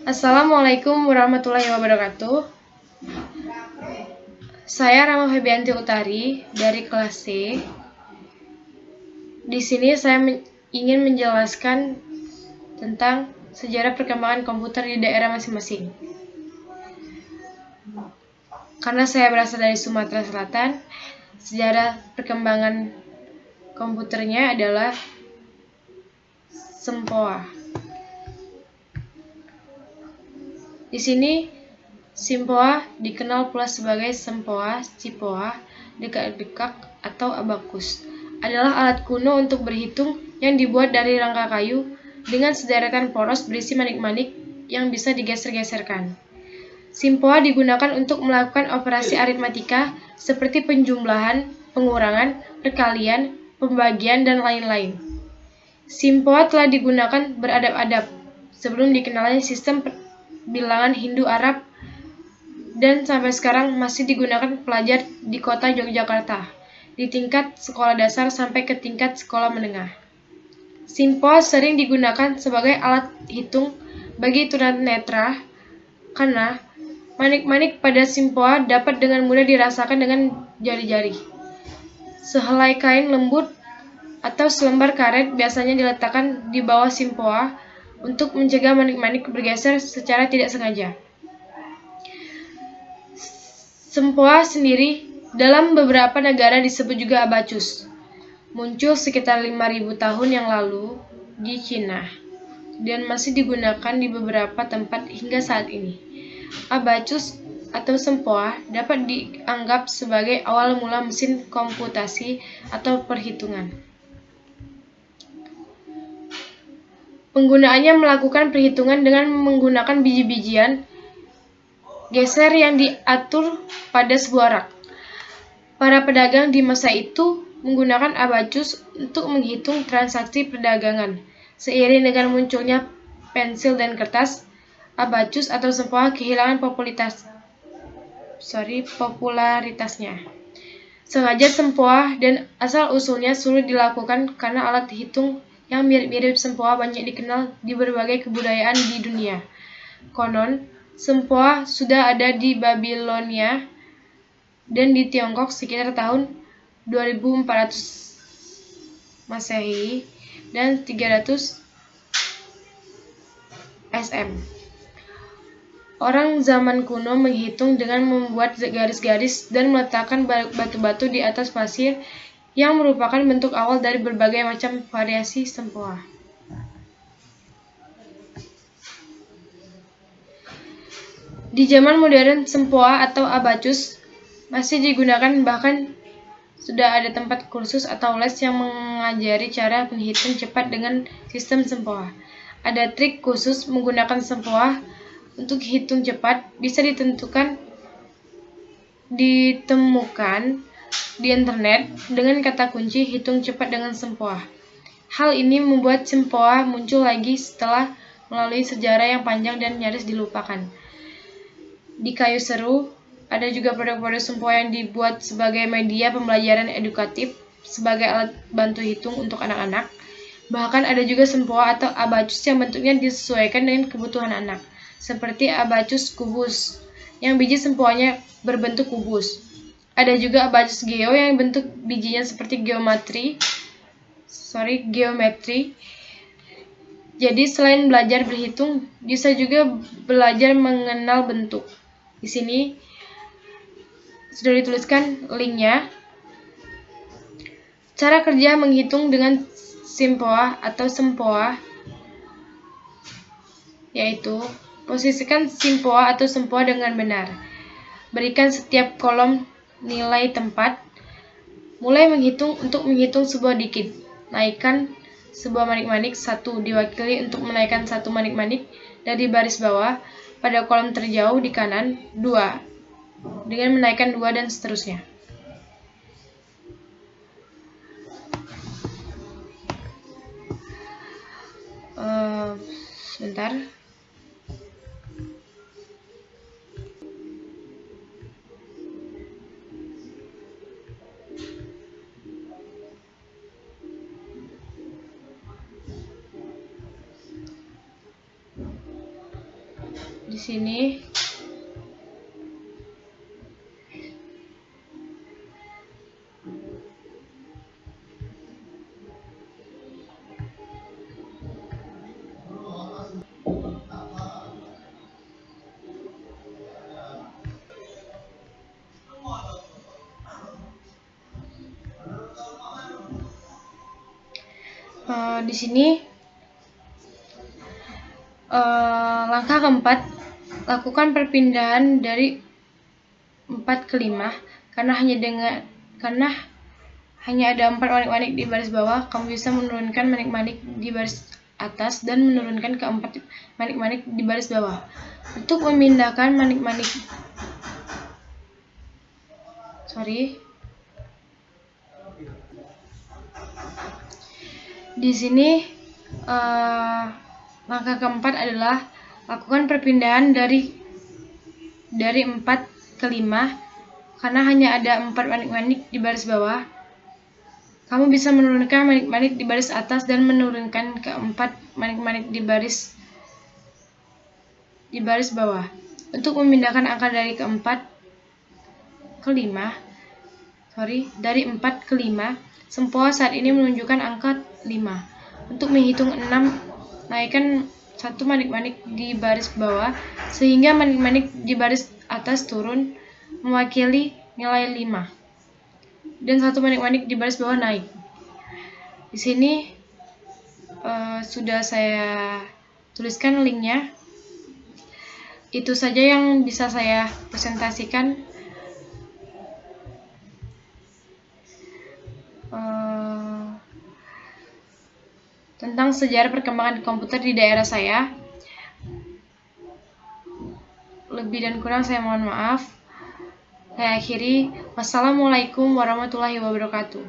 Assalamualaikum warahmatullahi wabarakatuh. Saya Rama Febianti Utari dari kelas C. Di sini saya ingin menjelaskan tentang sejarah perkembangan komputer di daerah masing-masing. Karena saya berasal dari Sumatera Selatan, sejarah perkembangan komputernya adalah Sempoa. Di sini Simpoa dikenal pula sebagai Sempoa, Cipoa, dekak-dekak atau abakus. Adalah alat kuno untuk berhitung yang dibuat dari rangka kayu dengan sederetan poros berisi manik-manik yang bisa digeser-geserkan. Simpoa digunakan untuk melakukan operasi aritmatika seperti penjumlahan, pengurangan, perkalian, pembagian, dan lain-lain. Simpoa telah digunakan beradab-adab sebelum dikenalnya sistem bilangan Hindu-Arab dan sampai sekarang masih digunakan pelajar di kota Yogyakarta, di tingkat sekolah dasar sampai ke tingkat sekolah menengah. Simpoa sering digunakan sebagai alat hitung bagi tunanetra karena manik-manik pada Simpoa dapat dengan mudah dirasakan dengan jari-jari. Sehelai kain lembut atau selembar karet biasanya diletakkan di bawah Simpoa untuk mencegah manik-manik bergeser secara tidak sengaja. Sempoa sendiri dalam beberapa negara disebut juga abacus. Muncul sekitar 5.000 tahun yang lalu di Cina dan masih digunakan di beberapa tempat hingga saat ini. Abacus atau sempoa dapat dianggap sebagai awal mula mesin komputasi atau perhitungan. Penggunaannya melakukan perhitungan dengan menggunakan biji-bijian geser yang diatur pada sebuah rak. Para pedagang di masa itu menggunakan abacus untuk menghitung transaksi perdagangan. Seiring dengan munculnya pensil dan kertas, abacus atau sempoa kehilangan popularitasnya. Sengaja sempoa dan asal-usulnya sulit dilakukan karena alat hitung yang mirip-mirip sempoa banyak dikenal di berbagai kebudayaan di dunia. Konon, sempoa sudah ada di Babilonia dan di Tiongkok sekitar tahun 2400 Masehi dan 300 SM. Orang zaman kuno menghitung dengan membuat garis-garis dan meletakkan batu-batu di atas pasir yang merupakan bentuk awal dari berbagai macam variasi sempoa. Di zaman modern, sempoa atau abacus masih digunakan, bahkan sudah ada tempat kursus atau les yang mengajari cara menghitung cepat dengan sistem sempoa. Ada trik khusus menggunakan sempoa untuk hitung cepat bisa ditemukan di internet dengan kata kunci hitung cepat dengan sempoa. Hal ini membuat sempoa muncul lagi setelah melalui sejarah yang panjang dan nyaris dilupakan. Di kayu seru, ada juga produk-produk sempoa yang dibuat sebagai media pembelajaran edukatif, sebagai alat bantu hitung untuk anak-anak. Bahkan ada juga sempoa atau abacus yang bentuknya disesuaikan dengan kebutuhan anak, seperti abacus kubus, yang biji sempoanya berbentuk kubus. Ada juga abacus geo yang bentuk bijinya seperti geometri. Jadi selain belajar berhitung, bisa juga belajar mengenal bentuk. Di sini sudah dituliskan linknya. Cara kerja menghitung dengan simpoa atau sempoa yaitu posisikan simpoa atau sempoa dengan benar. Berikan setiap kolom nilai tempat. Mulai menghitung untuk menghitung sebuah digit. Naikkan sebuah manik-manik 1 diwakili untuk menaikkan 1 manik-manik dari baris bawah pada kolom terjauh di kanan 2 dengan menaikkan 2 dan seterusnya. Sebentar. di sini di sini langkah keempat, lakukan perpindahan dari 4 ke 5 karena hanya ada 4 manik-manik di baris bawah. Kamu bisa menurunkan manik-manik di baris atas dan menurunkan ke 4 manik-manik di baris bawah. Untuk memindahkan manik-manik di sini langkah keempat adalah lakukan perpindahan dari 4 ke 5 karena hanya ada 4 manik-manik di baris bawah. Kamu bisa menurunkan manik-manik di baris atas dan menurunkan ke 4 manik-manik di baris bawah. Untuk memindahkan angka dari 4 ke 5, sempoa saat ini menunjukkan angka 5. Untuk menghitung 6, naikkan 1 manik-manik di baris bawah sehingga manik-manik di baris atas turun mewakili nilai 5 dan 1 manik-manik di baris bawah naik. Di sini sudah saya tuliskan linknya. Itu saja yang bisa saya presentasikan tentang sejarah perkembangan komputer di daerah saya. Lebih dan kurang saya mohon maaf. Saya akhiri. Wassalamualaikum warahmatullahi wabarakatuh.